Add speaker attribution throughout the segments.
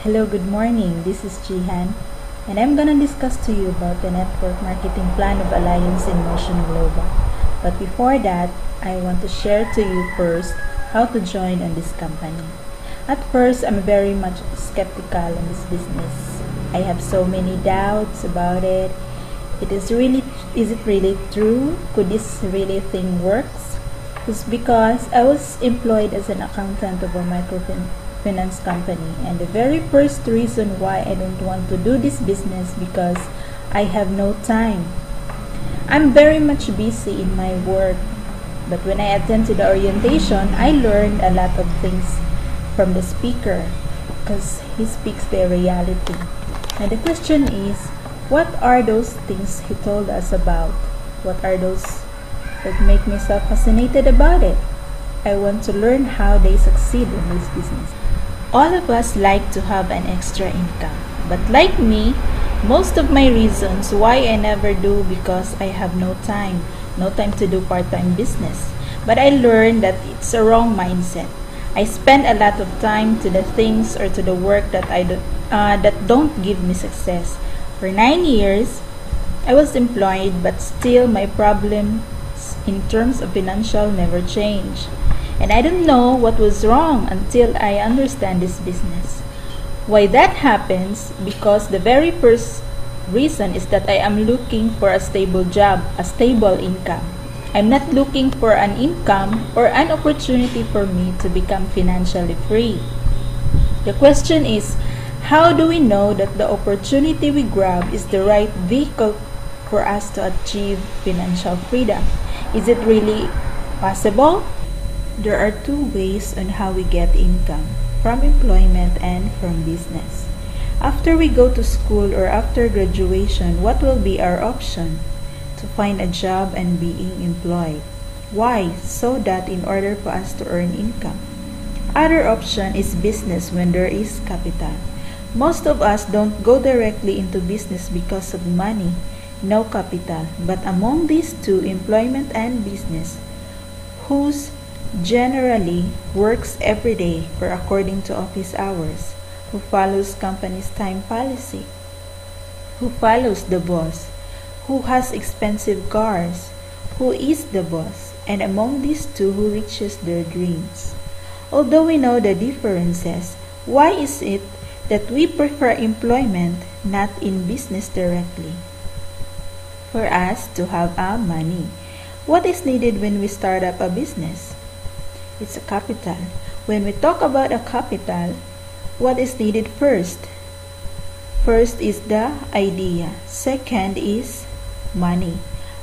Speaker 1: Hello, good morning. This is Jihan, and I'm gonna discuss to you about the network marketing plan of Alliance in Motion Global. But before that, I want to share to you first how to join on this company. At first, I'm very much skeptical on this business. I have so many doubts about it. Is it really true? Could this really thing works? It's because I was employed as an accountant of a microfinance company, and the very first reason why I don't want to do this business because I have no time. I'm very much busy in my work, but when I attended the orientation, I learned a lot of things from the speaker because he speaks the reality. And the question is, what are those things he told us about? What are those that make me so fascinated about it? I want to learn how they succeed in this business. All of us like to have an extra income, but like me, most of my reasons why I never do because I have no time to do part-time business. But I learned that it's a wrong mindset. I spend a lot of time to the things or to the work that that don't give me success. For 9 years, I was employed, but still my problems in terms of financial never changed. And I don't know what was wrong until I understand this business. Why that happens? Because the very first reason is that I am looking for a stable job, a stable income. I'm not looking for an income or an opportunity for me to become financially free. The question is, how do we know that the opportunity we grab is the right vehicle for us to achieve financial freedom? Is it really possible? There are two ways on how we get income, from employment and from business. After we go to school or after graduation, what will be our option? To find a job and being employed. Why? So that in order for us to earn income. Other option is business when there is capital. Most of us don't go directly into business because of money, no capital. But among these two, employment and business, whose generally works every day or according to office hours, who follows company's time policy, who follows the boss, who has expensive cars, who is the boss, and among these two, who reaches their dreams. Although we know the differences, why is it that we prefer employment not in business directly? For us to have our money, what is needed when we start up a business? It's a capital. When we talk about a capital, what is needed first? First is the idea. Second is money.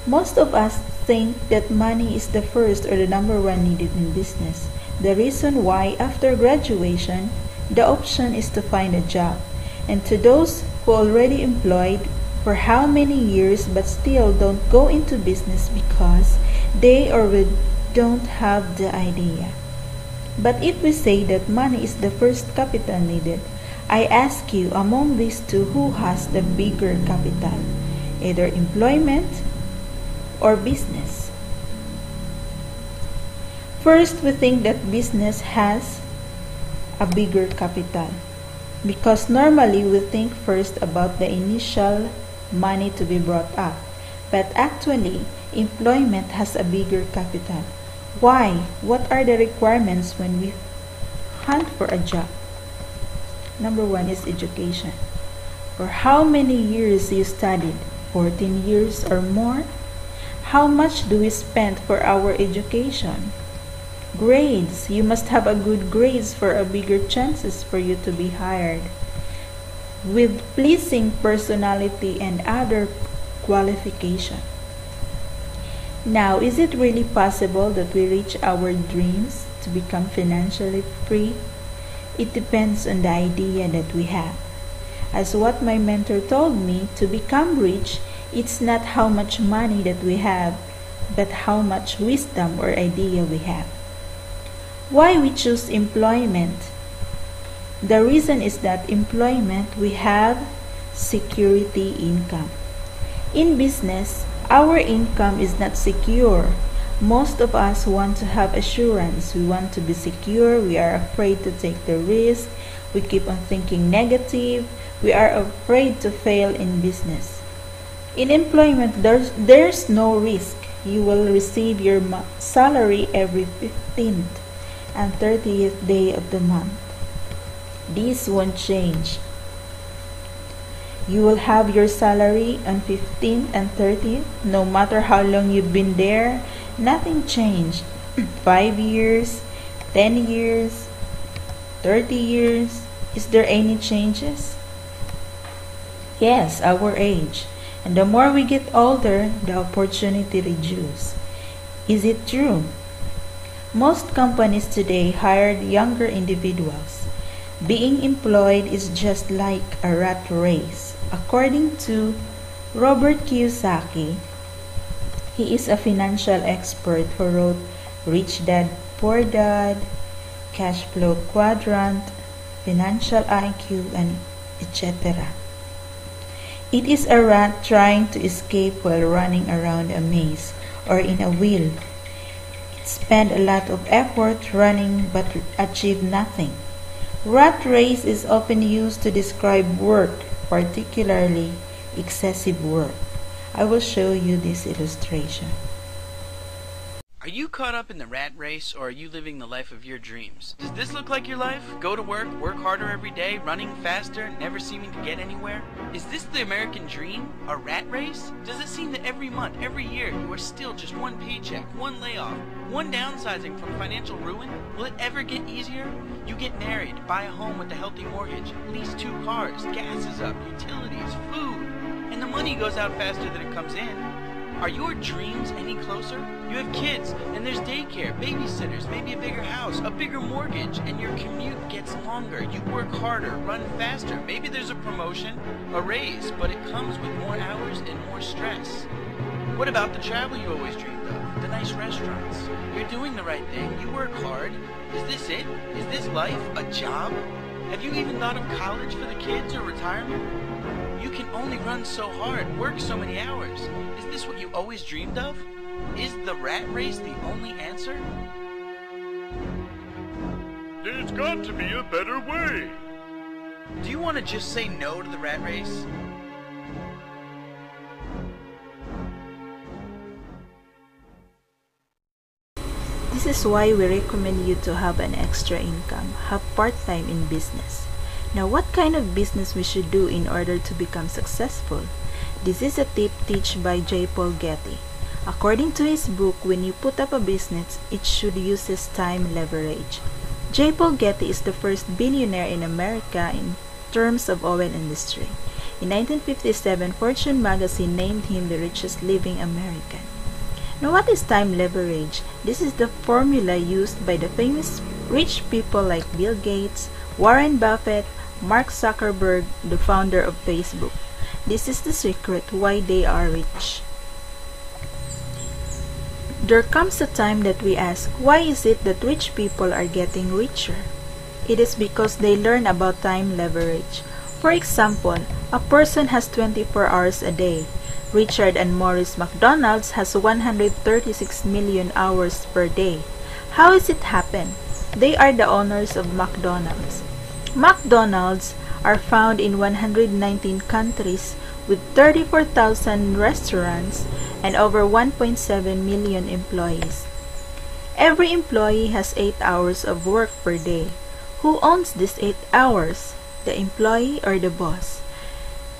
Speaker 1: Most of us think that money is the first or the number one needed in business. The reason why after graduation, the option is to find a job. And to those who already employed for how many years but still don't go into business because they already don't have the idea. But if we say that money is the first capital needed, I ask you, among these two, who has the bigger capital? Either employment or business. First, we think that business has a bigger capital because normally we think first about the initial money to be brought up. But actually, employment has a bigger capital. Why? What are the requirements when we hunt for a job? Number one is education. For how many years you studied? 14 years or more? How much do we spend for our education? Grades. You must have a good grades for a bigger chances for you to be hired. With pleasing personality and other qualification. Now, is it really possible that we reach our dreams to become financially free? It depends on the idea that we have. As what my mentor told me, to become rich, it's not how much money that we have, but how much wisdom or idea we have. Why we choose employment? The reason is that employment, we have security income. In business, our income is not secure. Most of us want to have assurance. We want to be secure. We are afraid to take the risk. We keep on thinking negative. We are afraid to fail in business. In employment, there's no risk. You will receive your salary every 15th and 30th day of the month. This won't change. You will have your salary on 15th and 30th, no matter how long you've been there. Nothing changed. 5 years, 10 years, 30 years. Is there any changes? Yes, our age. And the more we get older, the opportunity reduces. Is it true? Most companies today hire younger individuals. Being employed is just like a rat race. According to Robert Kiyosaki, he is a financial expert who wrote Rich Dad, Poor Dad, Cash Flow Quadrant, Financial IQ, and etc. It is a rat trying to escape while running around a maze or in a wheel. It spends a lot of effort running but achieve nothing. Rat race is often used to describe work, particularly excessive work. I will show you this illustration.
Speaker 2: Are you caught up in the rat race, or are you living the life of your dreams? Does this look like your life? Go to work harder every day, running faster, never seeming to get anywhere? Is this the American dream? A rat race? Does it seem that every month, every year, you are still just one paycheck, one layoff, one downsizing from financial ruin? Will it ever get easier? You get married, buy a home with a healthy mortgage, lease 2 cars, gas is up, utilities, food, and the money goes out faster than it comes in. Are your dreams any closer? You have kids, and there's daycare, babysitters, maybe a bigger house, a bigger mortgage, and your commute gets longer. You work harder, run faster. Maybe there's a promotion, a raise, but it comes with more hours and more stress. What about the travel you always dreamed of? The nice restaurants? You're doing the right thing. You work hard. Is this it? Is this life? A job? Have you even thought of college for the kids or retirement? You can only run so hard, work so many hours. Is this what you always dreamed of? Is the rat race the only answer?
Speaker 3: There's got to be a better way.
Speaker 2: Do you want to just say no to the rat race?
Speaker 1: This is why we recommend you to have an extra income, have part-time in business. Now, what kind of business we should do in order to become successful? This is a tip taught by J. Paul Getty. According to his book, when you put up a business, it should use time leverage. J. Paul Getty is the first billionaire in America in terms of oil industry. In 1957, Fortune magazine named him the richest living American. Now, what is time leverage? This is the formula used by the famous rich people like Bill Gates, Warren Buffett, Mark Zuckerberg, the founder of Facebook. This is the secret why they are rich. There comes a time that we ask, why is it that rich people are getting richer? It is because they learn about time leverage. For example, a person has 24 hours a day. Richard and Maurice McDonald's has 136 million hours per day. How is it happen? They are the owners of McDonald's. McDonald's are found in 119 countries with 34,000 restaurants and over 1.7 million employees. Every employee has 8 hours of work per day. Who owns these 8 hours? The employee or the boss?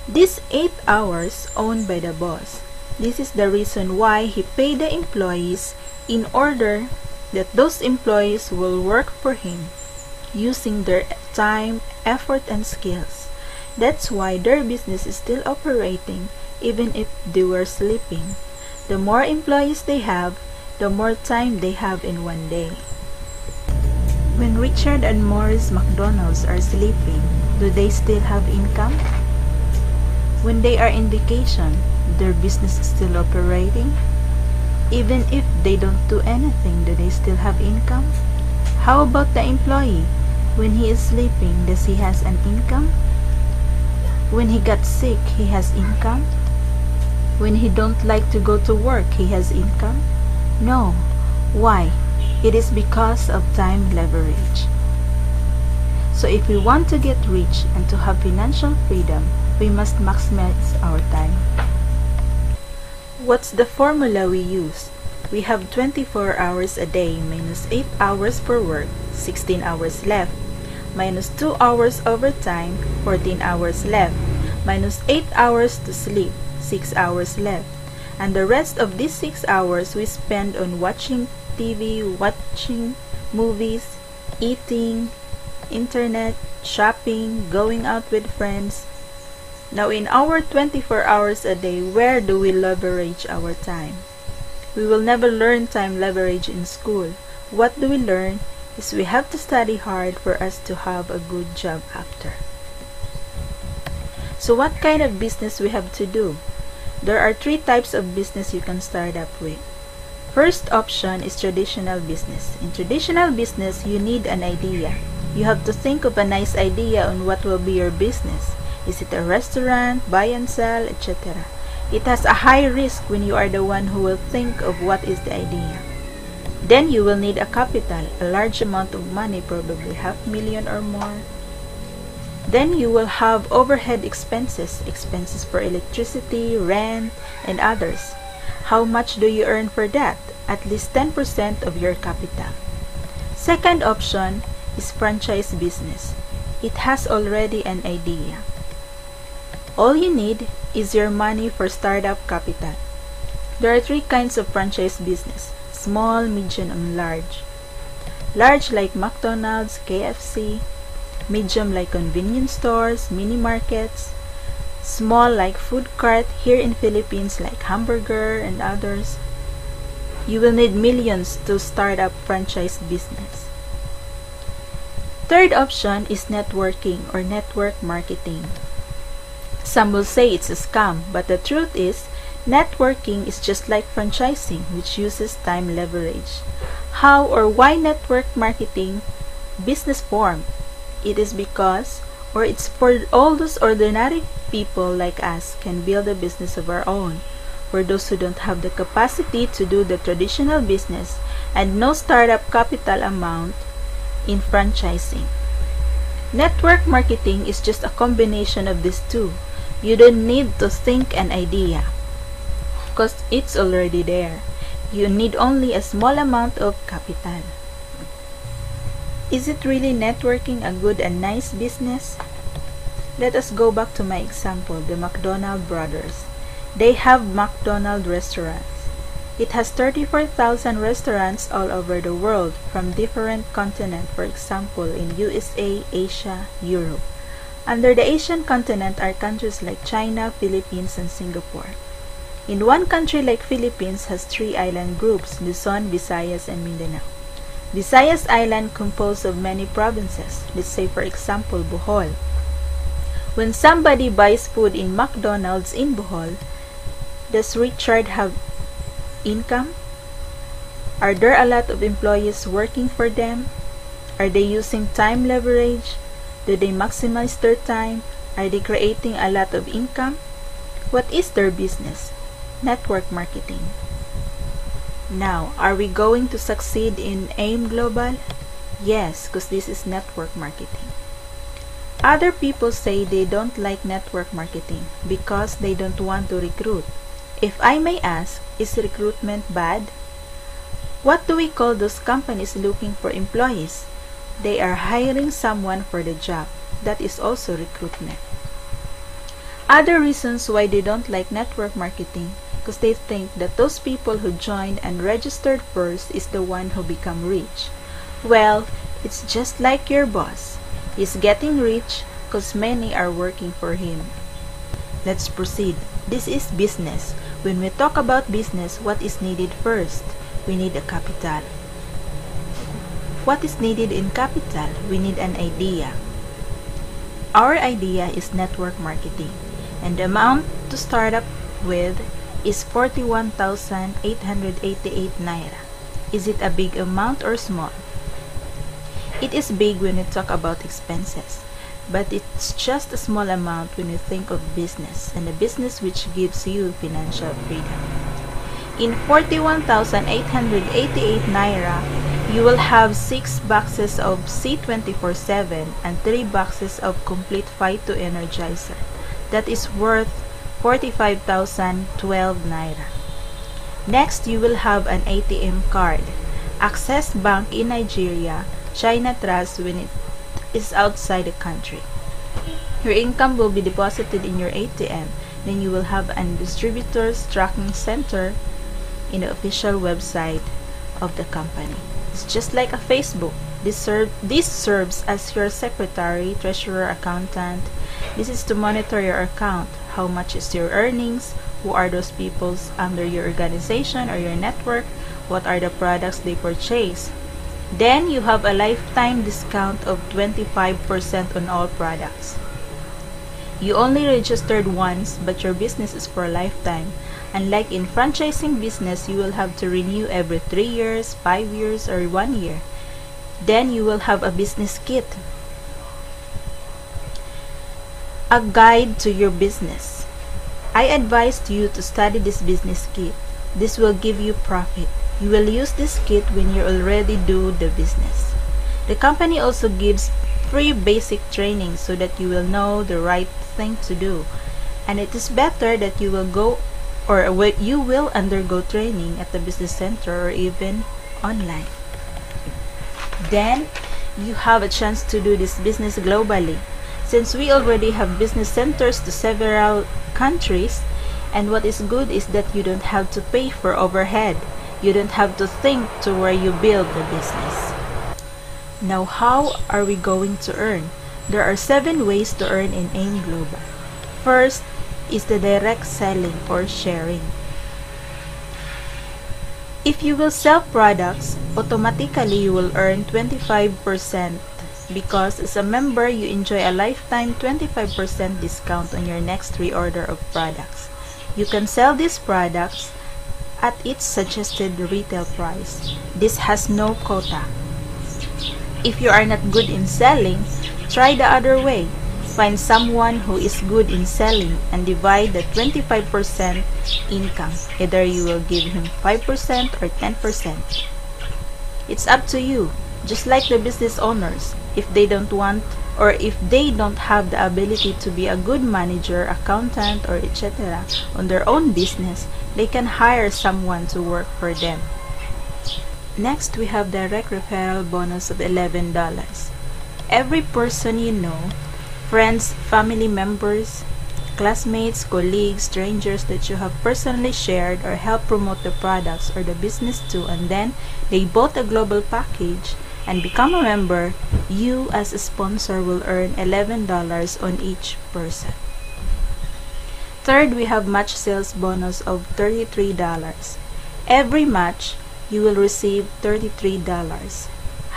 Speaker 1: These 8 hours owned by the boss. This is the reason why he paid the employees in order that those employees will work for him using their time, effort, and skills. That's why their business is still operating even if they were sleeping. The more employees they have, the more time they have in one day. When Richard and Maurice McDonald's are sleeping, do they still have income? When they are in vacation, their business is still operating? Even if they don't do anything, do they still have income? How about the employee? When he is sleeping, does he has an income? When he got sick, he has income? When he don't like to go to work, he has income? No. Why? It is because of time leverage. So if we want to get rich and to have financial freedom, we must maximize our time. What's the formula we use? We have 24 hours a day minus 8 hours for work, 16 hours left, minus 2 hours overtime, 14 hours left, minus 8 hours to sleep, 6 hours left. And the rest of these 6 hours we spend on watching TV, watching movies, eating, internet, shopping, going out with friends. Now in our 24 hours a day, where do we leverage our time? We will never learn time leverage in school. What do we learn is we have to study hard for us to have a good job after. So what kind of business we have to do? There are 3 types of business you can start up with. First option is traditional business. In traditional business, you need an idea. You have to think of a nice idea on what will be your business. Is it a restaurant, buy and sell, etc.? It has a high risk when you are the one who will think of what is the idea. Then you will need a capital, a large amount of money, probably $500,000 or more. Then you will have overhead expenses, expenses for electricity, rent, and others. How much do you earn for that? At least 10% of your capital. Second option is franchise business. It has already an idea. All you need is your money for startup capital. There are 3 kinds of franchise business: small, medium, and large. Large like McDonald's, KFC. Medium like convenience stores, mini markets. Small like food cart here in Philippines like hamburger and others. You will need millions to start up franchise business. Third option is networking or network marketing. Some will say it's a scam, but the truth is, networking is just like franchising, which uses time leverage. How or why network marketing business form? It is because, or it's for all those ordinary people like us can build a business of our own. For those who don't have the capacity to do the traditional business and no startup capital amount in franchising. Network marketing is just a combination of these two. You don't need to think an idea because it's already there. You need only a small amount of capital. Is it really networking a good and nice business? Let us go back to my example, the McDonald brothers. They have McDonald restaurants. It has 34,000 restaurants all over the world from different continents, for example in USA, Asia, Europe. Under the Asian continent are countries like China, Philippines, and Singapore. In one country like Philippines has 3 island groups, Luzon, Visayas, and Mindanao. Visayas Island composed of many provinces, let's say for example Bohol. When somebody buys food in McDonald's in Bohol, does Richard have income? Are there a lot of employees working for them? Are they using time leverage? Do they maximize their time? Are they creating a lot of income? What is their business? Network marketing. Now, are we going to succeed in AIM Global? Yes, because this is network marketing. Other people say they don't like network marketing because they don't want to recruit. If I may ask, is recruitment bad? What do we call those companies looking for employees? They are hiring someone for the job. That is also recruitment. Other reasons why they don't like network marketing because they think that those people who joined and registered first is the one who become rich. Well, it's just like your boss. He's getting rich because many are working for him. Let's proceed. This is business. When we talk about business, what is needed first? We need a capital. What is needed in capital? We need an idea. Our idea is network marketing, and the amount to start up with is 41,888 naira. Is it a big amount or small? It is big when we talk about expenses, but it's just a small amount when you think of business, and a business which gives you financial freedom. In 41,888 naira, You will have 6 boxes of C24/7 and 3 boxes of complete Phyto Energizer. That is worth 45,012 naira. Next, you will have an ATM card. Access Bank in Nigeria, China Trust when it is outside the country. Your income will be deposited in your ATM. Then you will have a distributor's tracking center in the official website of the company. It's just like a Facebook. This serves as your secretary, treasurer, accountant. This is to monitor your account. How much is your earnings? Who are those people under your organization or your network? What are the products they purchase? Then you have a lifetime discount of 25% on all products. You only registered once, but your business is for a lifetime. Unlike in franchising business, you will have to renew every 3 years, 5 years, or 1 year. Then you will have a business kit. A guide to your business. I advise you to study this business kit. This will give you profit. You will use this kit when you already do the business. The company also gives free basic training so that you will know the right thing to do. And it is better that you will undergo training at the business center or even online. Then you have a chance to do this business globally. Since we already have business centers to several countries, and what is good is that you don't have to pay for overhead. You don't have to think to where you build the business. Now, how are we going to earn? There are 7 ways to earn in AIM Global. First is the direct selling or sharing. If you will sell products, automatically you will earn 25% because as a member, you enjoy a lifetime 25% discount on your next reorder of products. You can sell these products at its suggested retail price. This has no quota. If you are not good in selling, try the other way. Find someone who is good in selling and divide the 25% income. Either you will give him 5% or 10%. It's up to you. Just like the business owners, if they don't want or if they don't have the ability to be a good manager, accountant, or etc. on their own business, they can hire someone to work for them. Next, we have direct referral bonus of $11. Every person you know, friends, family members, classmates, colleagues, strangers that you have personally shared or helped promote the products or the business to, and then they bought a global package and become a member, you as a sponsor will earn $11 on each person. Third, we have match sales bonus of $33. Every match, you will receive $33.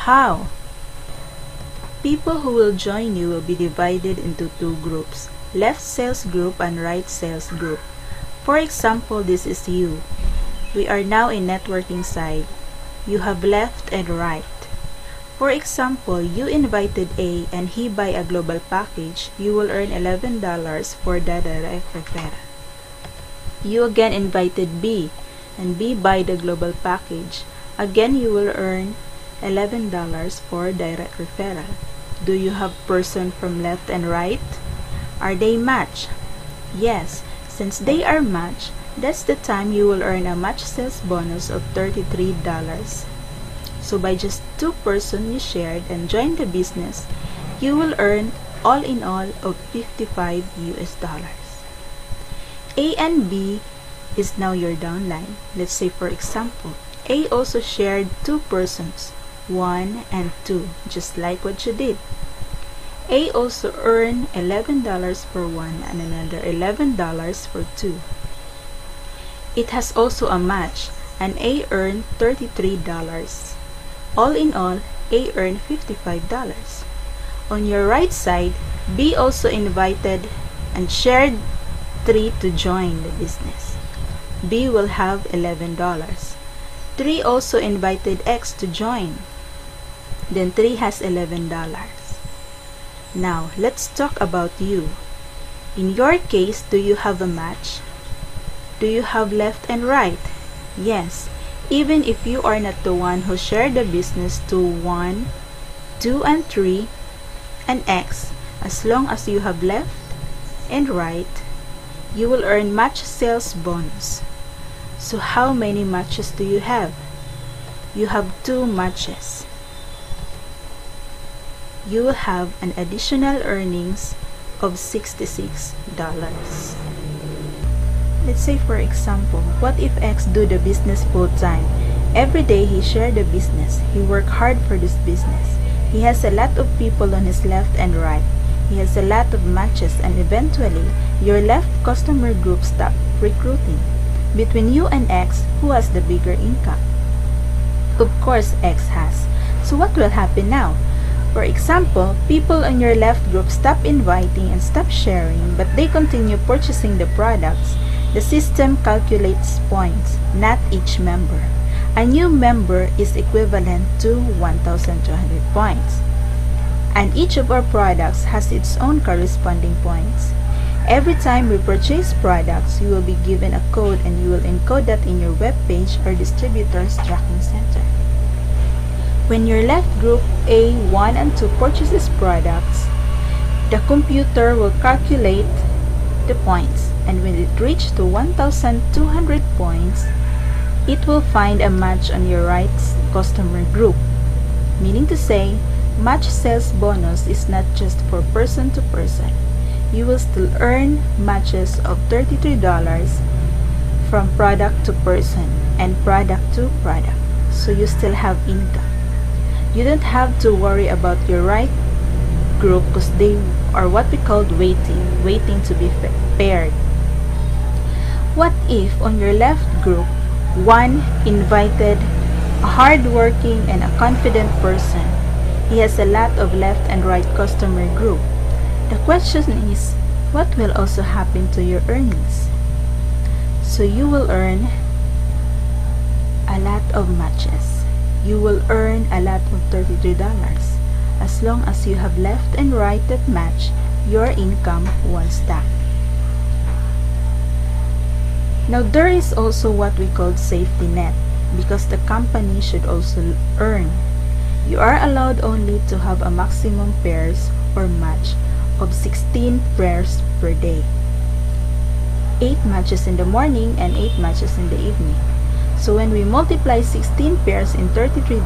Speaker 1: How? People who will join you will be divided into 2 groups, left sales group and right sales group. For example, this is you. We are now in networking side. You have left and right. For example, you invited A and he buy a global package, you will earn $11 for the direct referral. You again invited B and B buy the global package. Again, you will earn $11 for direct referral. Do you have person from left and right? Are they matched? Yes, since they are matched, that's the time you will earn a match sales bonus of $33. So by just 2 persons you shared and joined the business, you will earn all in all of $55 US. A and B is now your downline. Let's say for example, A also shared 2 persons, 1 and 2, just like what you did. A also earned $11 for 1 and another $11 for 2. It has also a match, and A earned $33. All in all, A earned $55. On your right side, B also invited and shared 3 to join the business. B will have $11. 3 also invited X to join. Then 3 has $11. Now, let's talk about you. In your case, do you have a match? Do you have left and right? Yes. Even if you are not the one who shared the business to 1, 2, and 3, and X, as long as you have left and right, you will earn match sales bonus. So how many matches do you have? You have 2 matches. You will have an additional earnings of $66. Let's say, for example, what if X do the business full time? Every day he shared the business. He worked hard for this business. He has a lot of people on his left and right. He has a lot of matches, and eventually your left customer group stop recruiting. Between you and X, who has the bigger income? Of course, X has. So what will happen now? For example, people on your left group stop inviting and stop sharing, but they continue purchasing the products. The system calculates points, not each member. A new member is equivalent to 1,200 points. And each of our products has its own corresponding points. Every time we purchase products, you will be given a code, and you will encode that in your web page or distributor's tracking center. When your left group A1 and 2 purchases products, the computer will calculate the points, and when it reaches to 1,200 points, it will find a match on your right customer group. Meaning to say, match sales bonus is not just for person to person. You will still earn matches of $33 from product to person and product to product. So you still have income. You don't have to worry about your right group because they are what we call waiting to be paired. What if on your left group, one invited a hardworking and a confident person? He has a lot of left and right customer group. The question is, what will also happen to your earnings? So you will earn a lot of matches. You will earn a lot of $33. As long as you have left and right that match, your income will stack. Now there is also what we call safety net, because the company should also earn. You are allowed only to have a maximum pairs or match of 16 pairs per day. 8 matches in the morning and 8 matches in the evening. So when we multiply 16 pairs in $33,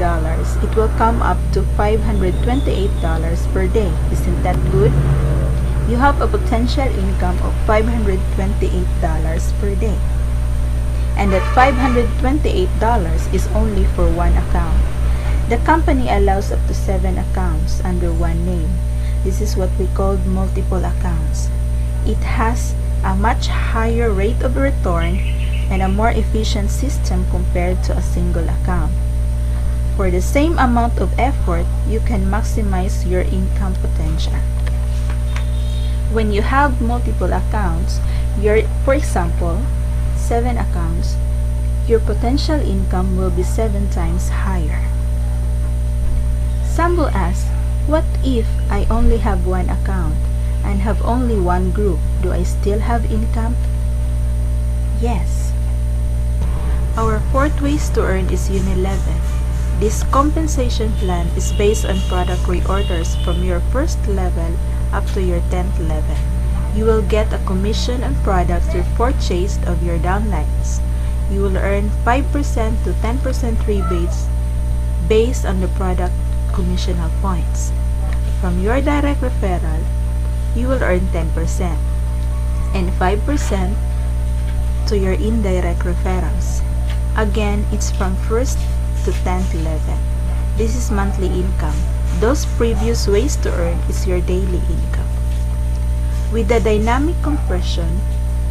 Speaker 1: it will come up to $528 per day. Isn't that good? You have a potential income of $528 per day. And that $528 is only for one account. The company allows up to 7 accounts under one name. This is what we call multiple accounts. It has a much higher rate of return and a more efficient system compared to a single account. For the same amount of effort, you can maximize your income potential. When you have multiple accounts, for example, 7 accounts, your potential income will be 7 times higher. Some will ask, what if I only have one account and have only one group? Do I still have income? Yes. Our fourth ways to earn is Unilevel. This compensation plan is based on product reorders from your first level up to your 10th level. You will get a commission on products you purchased of your downlines. You will earn 5% to 10% rebates based on the product commissional points. From your direct referral, you will earn 10% and 5% to your indirect referrals. Again, it's from 1st to 10th level. This is monthly income. Those previous ways to earn is your daily income. With the dynamic compression,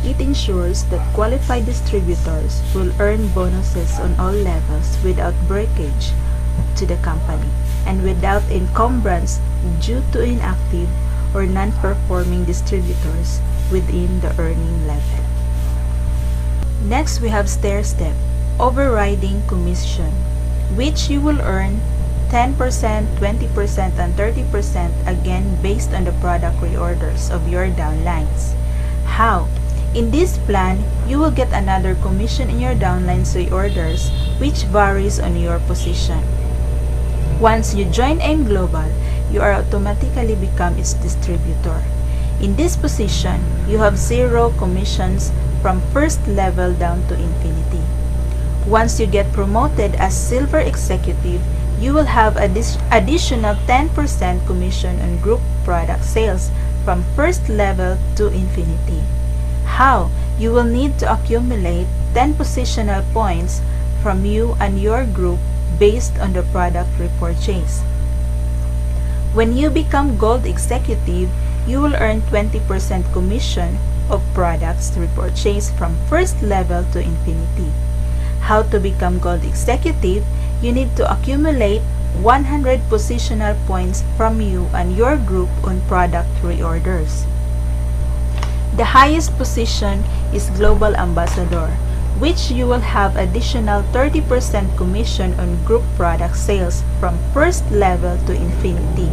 Speaker 1: it ensures that qualified distributors will earn bonuses on all levels without breakage to the company and without encumbrance due to inactive or non-performing distributors within the earning level. Next, we have stair-step, overriding commission, which you will earn 10%, 20%, and 30% again based on the product reorders of your downlines. How? In this plan, you will get another commission in your downline's reorders, which varies on your position. Once you join AIM Global, you are automatically become its distributor. In this position, you have 0 commissions from first level down to infinity. Once you get promoted as Silver Executive, you will have additional 10% commission on group product sales from first level to infinity. How? You will need to accumulate 10 positional points from you and your group based on the product repurchase. When you become Gold Executive, you will earn 20% commission of products repurchased from first level to infinity. How to become Gold Executive? You need to accumulate 100 positional points from you and your group on product reorders. The highest position is Global Ambassador, which you will have additional 30% commission on group product sales from first level to infinity.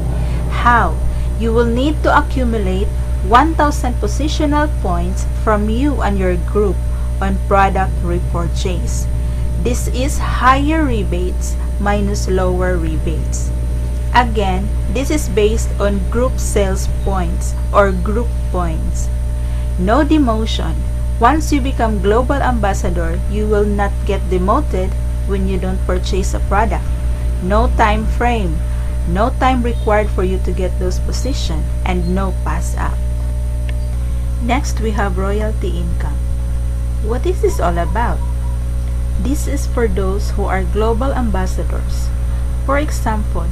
Speaker 1: How? You will need to accumulate 1,000 positional points from you and your group on product repurchase. This is higher rebates minus lower rebates. Again, this is based on group sales points or group points. No demotion. Once you become Global Ambassador, you will not get demoted when you don't purchase a product. No time frame. No time required for you to get those positions, and no pass up. Next, we have royalty income. What is this all about? This is for those who are global ambassadors. For example,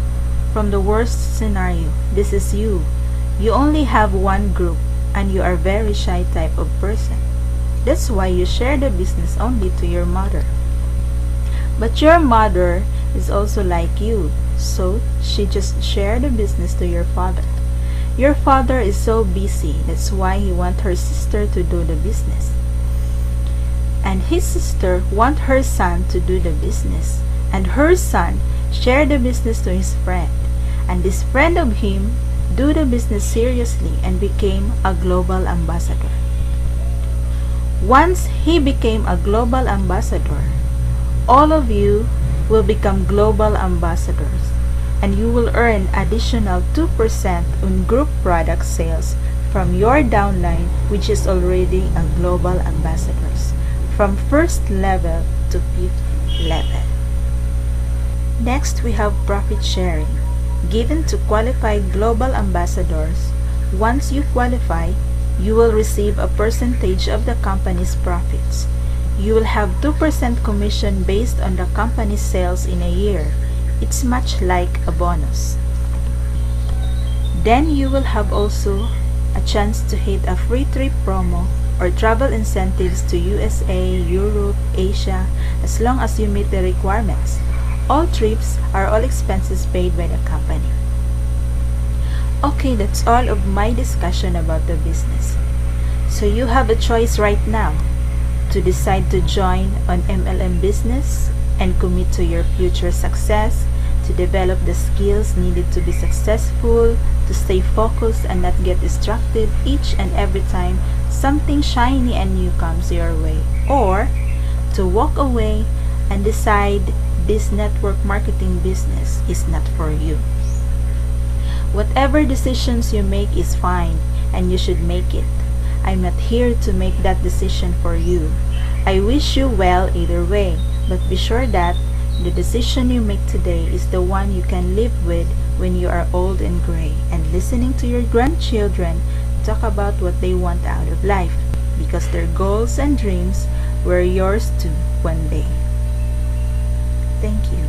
Speaker 1: from the worst scenario, this is you. You only have one group and you are very shy type of person. That's why you share the business only to your mother. But your mother is also like you, so she just shared the business to your father. Your father is so busy, that's why he wants her sister to do the business. And his sister wants her son to do the business. And her son shared the business to his friend. And this friend of him do the business seriously and became a global ambassador. Once he became a global ambassador, all of you will become global ambassadors, and you will earn additional 2% on group product sales from your downline, which is already a global ambassadors, from first level to 5th level. Next, we have profit sharing, given to qualified global ambassadors. Once you qualify, you will receive a percentage of the company's profits. You will have 2% commission based on the company's sales in a year. It's much like a bonus. Then you will have also a chance to hit a free trip promo or travel incentives to USA, Europe, Asia, as long as you meet the requirements. All trips are all expenses paid by the company. Okay, that's all of my discussion about the business. So you have a choice right now to decide to join on MLM business and commit to your future success, to develop the skills needed to be successful, to stay focused and not get distracted each and every time something shiny and new comes your way, or to walk away and decide this network marketing business is not for you. Whatever decisions you make is fine, and you should make it. I'm not here to make that decision for you. I wish you well either way, but be sure that the decision you make today is the one you can live with when you are old and gray, and listening to your grandchildren talk about what they want out of life, because their goals and dreams were yours too one day. Thank you.